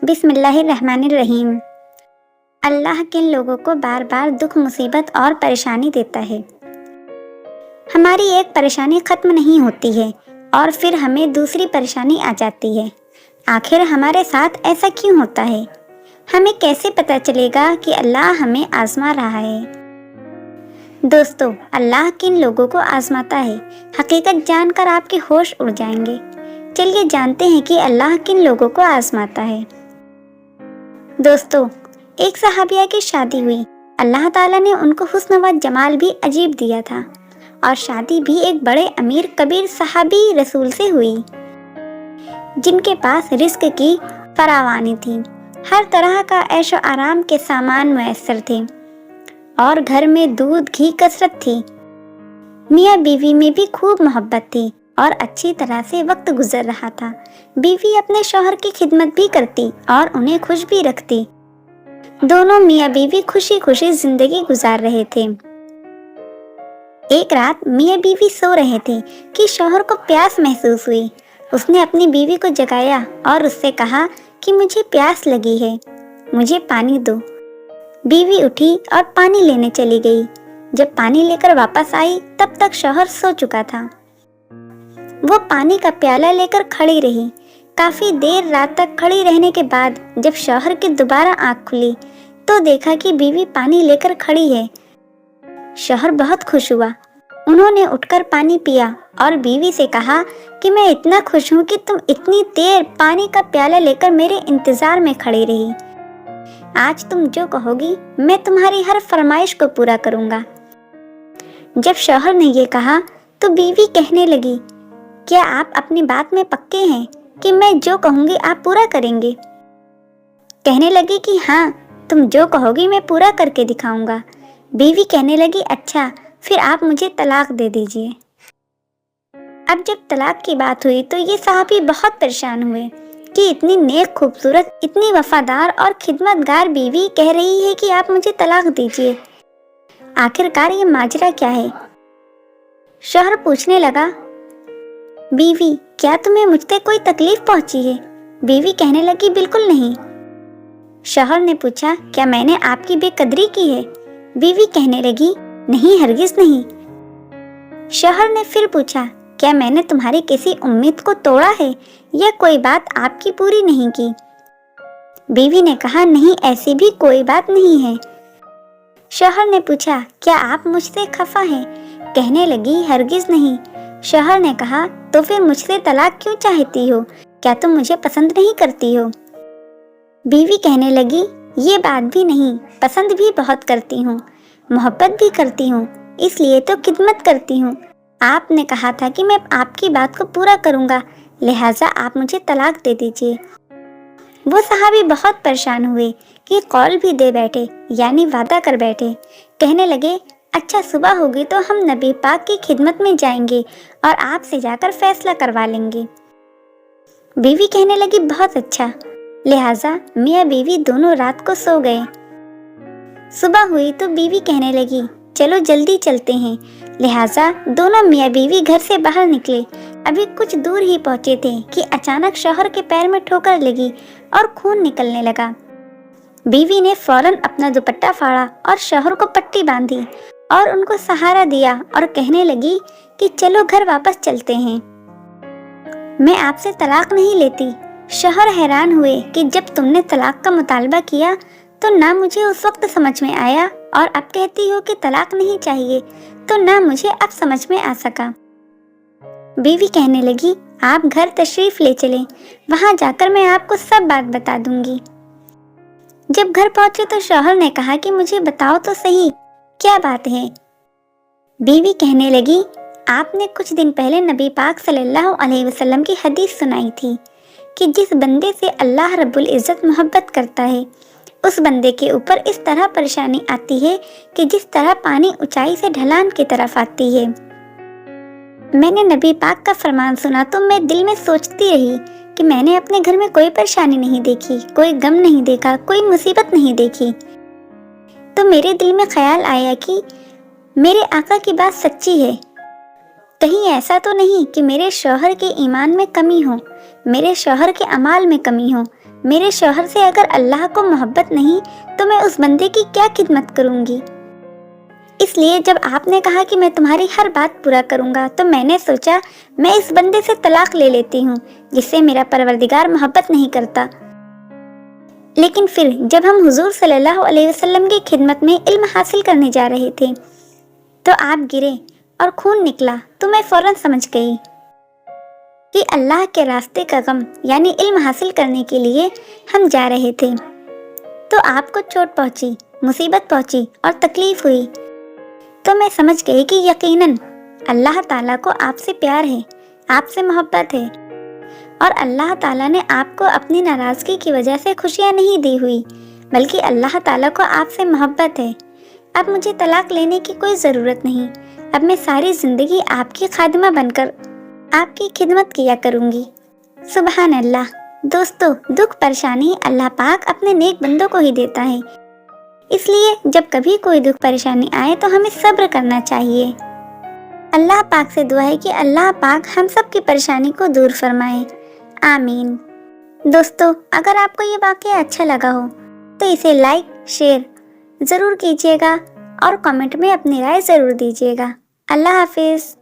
بسم اللہ الرحمن الرحیم۔ اللہ کن لوگوں کو بار بار دکھ، مصیبت اور پریشانی دیتا ہے۔ ہماری ایک پریشانی ختم نہیں ہوتی ہے اور پھر ہمیں دوسری پریشانی آ جاتی ہے۔ آخر ہمارے ساتھ ایسا کیوں ہوتا ہے؟ ہمیں کیسے پتہ چلے گا کہ اللہ ہمیں آزما رہا ہے؟ دوستو، اللہ کن لوگوں کو آزماتا ہے، حقیقت جان کر آپ کے ہوش اڑ جائیں گے۔ چلیے جانتے ہیں کہ اللہ کن لوگوں کو آزماتا ہے۔ دوستو، ایک صحابیہ کی شادی ہوئی۔ اللہ تعالیٰ نے ان کو حسن و جمال بھی عجیب دیا تھا، اور شادی بھی ایک بڑے امیر کبیر صحابی رسول سے ہوئی، جن کے پاس رزق کی فراوانی تھی، ہر طرح کا عیش و آرام کے سامان میسر تھے، اور گھر میں دودھ گھی کثرت تھی۔ میاں بیوی میں بھی خوب محبت تھی اور اچھی طرح سے وقت گزر رہا تھا۔ بیوی اپنے شوہر کی خدمت بھی کرتی اور انہیں خوش بھی رکھتی۔ دونوں میاں بیوی خوشی خوشی زندگی گزار رہے تھے۔ ایک رات میاں بیوی سو رہے تھے کہ شوہر کو پیاس محسوس ہوئی۔ اس نے اپنی بیوی کو جگایا اور اس سے کہا کہ مجھے پیاس لگی ہے، مجھے پانی دو۔ بیوی اٹھی اور پانی لینے چلی گئی۔ جب پانی لے کر واپس آئی تب تک شوہر سو چکا تھا۔ وہ پانی کا پیالہ لے کر کھڑی رہی۔ کافی دیر رات تک کھڑی رہنے کے بعد جب شوہر کی دوبارہ آنکھ کھلی تو دیکھا کہ بیوی پانی لے کر کھڑی ہے۔ شوہر بہت خوش ہوا۔ انہوں نے اٹھ کر پانی پیا اور بیوی سے کہا کہ میں اتنا خوش ہوں کہ تم اتنی دیر پانی کا پیالہ لے کر میرے انتظار میں کھڑی رہی۔ آج تم جو کہو گی میں تمہاری ہر فرمائش کو پورا کروں گا۔ جب شوہر نے یہ کہا تو بیوی کہنے لگی، کیا آپ اپنی بات میں پکے ہیں کہ میں جو کہوں گی آپ پورا کریں گے؟ کہنے لگی کہ ہاں، تم جو کہو گی میں پورا کر کے دکھاؤں گا۔ بیوی کہنے لگی، اچھا پھر آپ مجھے طلاق دے دیجئے۔ اب جب طلاق کی بات ہوئی تو یہ صحابی بہت پریشان ہوئے کہ اتنی نیک، خوبصورت، اتنی وفادار اور خدمت گار بیوی کہہ رہی ہے کہ آپ مجھے طلاق دیجئے۔ آخر کار یہ ماجرا کیا ہے؟ شوہر پوچھنے لگا، بیوی کیا تمہیں مجھ سے کوئی تکلیف پہنچی ہے؟ بیوی کہنے لگی، بالکل نہیں۔ شوہر نے پوچھا، کیا میں نے آپ کی بے قدری کی ہے؟ بیوی کہنے لگی، نہیں، ہرگز نہیں۔ شوہر نے پھر پوچھا، کیا میں نے تمہاری کسی امید کو توڑا ہے یا کوئی بات آپ کی پوری نہیں کی؟ بیوی نے کہا، نہیں، ایسی بھی کوئی بات نہیں ہے۔ شوہر نے پوچھا، کیا آپ مجھ سے خفا ہیں؟ کہنے لگی، ہرگز نہیں۔ شوہر نے کہا، تو پھر مجھ سے طلاق کیوں چاہتی ہو؟ کیا تم مجھے پسند نہیں کرتی ہو؟ بیوی کہنے لگی، یہ بات بھی نہیں، پسند بھی بہت کرتی ہوں، محبت بھی کرتی ہوں، اس لیے تو خدمت کرتی ہوں۔ آپ نے کہا تھا کہ میں آپ کی بات کو پورا کروں گا، لہٰذا آپ مجھے طلاق دے دیجئے۔ وہ صحابی بہت پریشان ہوئے کہ قول بھی دے بیٹھے، یعنی وعدہ کر بیٹھے۔ کہنے لگے، اچھا صبح ہوگی تو ہم نبی پاک کی خدمت میں جائیں گے اور آپ سے جا کر فیصلہ کروا لیں گے۔ بیوی کہنے لگی، بہت اچھا۔ لہٰذا میاں بیوی دونوں رات کو سو گئے۔ صبح ہوئی تو بیوی کہنے لگی، چلو جلدی چلتے ہیں۔ لہٰذا دونوں میاں بیوی گھر سے باہر نکلے۔ ابھی کچھ دور ہی پہنچے تھے کہ اچانک شوہر کے پیر میں ٹھوکر لگی اور خون نکلنے لگا۔ بیوی نے فوراً اپنا دوپٹہ پھاڑا اور شوہر کو پٹی باندھی اور ان کو سہارا دیا اور کہنے لگی کہ چلو گھر واپس چلتے ہیں، میں آپ سے طلاق نہیں لیتی۔ شوہر حیران ہوئے کہ جب تم نے طلاق کا مطالبہ کیا تو نہ مجھے اس وقت سمجھ میں آیا، اور اب کہتی ہو کہ طلاق نہیں چاہیے تو نہ مجھے اب سمجھ میں آ سکا۔ بیوی کہنے لگی، آپ گھر تشریف لے چلیں، وہاں جا کر میں آپ کو سب بات بتا دوں گی۔ جب گھر پہنچے تو شوہر نے کہا کہ مجھے بتاؤ تو صحیح، کیا بات ہے؟ بیوی کہنے لگی، آپ نے کچھ دن پہلے نبی پاک صلی اللہ علیہ وسلم کی حدیث سنائی تھی کہ جس بندے سے اللہ رب العزت محبت کرتا ہے اس بندے کے اوپر اس طرح پریشانی آتی ہے کہ جس طرح پانی اونچائی سے ڈھلان کی طرف آتی ہے۔ میں نے نبی پاک کا فرمان سنا تو میں دل میں سوچتی رہی کہ میں نے اپنے گھر میں کوئی پریشانی نہیں دیکھی، کوئی غم نہیں دیکھا، کوئی مصیبت نہیں دیکھی۔ تو میرے دل میں خیال آیا کہ میرے آقا کی بات سچی ہے، کہیں ایسا تو نہیں کہ میرے شوہر کے ایمان میں کمی ہو، میرے شوہر کے اعمال میں کمی ہو، میرے شوہر سے اگر اللہ کو محبت نہیں تو میں اس بندے کی کیا خدمت کروں گی؟ اس لیے جب آپ نے کہا کہ میں تمہاری ہر بات پورا کروں گا تو میں نے سوچا میں اس بندے سے طلاق لے لیتی ہوں جس سے میرا پروردگار محبت نہیں کرتا۔ لیکن پھر جب ہم حضور صلی اللہ علیہ وسلم کی خدمت میں علم حاصل کرنے جا رہے تھے تو آپ گرے اور خون نکلا تو میں فوراً سمجھ گئی کہ اللہ کے راستے کا غم یعنی علم حاصل کرنے کے لیے ہم جا رہے تھے۔ تو آپ کو چوٹ پہنچی، مصیبت پہنچی اور تکلیف ہوئی تو میں سمجھ گئی کہ یقیناً اللہ تعالیٰ کو آپ سے پیار ہے، آپ سے محبت ہے، اور اللہ تعالیٰ نے آپ کو اپنی ناراضگی کی وجہ سے خوشیاں نہیں دی ہوئی بلکہ اللہ تعالیٰ کو آپ سے محبت ہے۔ اب مجھے طلاق لینے کی کوئی ضرورت نہیں، اب میں ساری زندگی آپ کی خادمہ بن کر آپ کی خدمت کیا کروں گی۔ سبحان اللہ۔ دوستو، دکھ پریشانی اللہ پاک اپنے نیک بندوں کو ہی دیتا ہے، اس لیے جب کبھی کوئی دکھ پریشانی آئے تو ہمیں صبر کرنا چاہیے۔ اللہ پاک سے دعا ہے کہ اللہ پاک ہم سب کی پریشانی کو دور فرمائے، آمین۔ دوستو، اگر آپ کو یہ واقعہ اچھا لگا ہو تو اسے لائک شیئر ضرور کیجیے گا اور کمنٹ میں اپنی رائے ضرور دیجیے گا۔ اللہ حافظ۔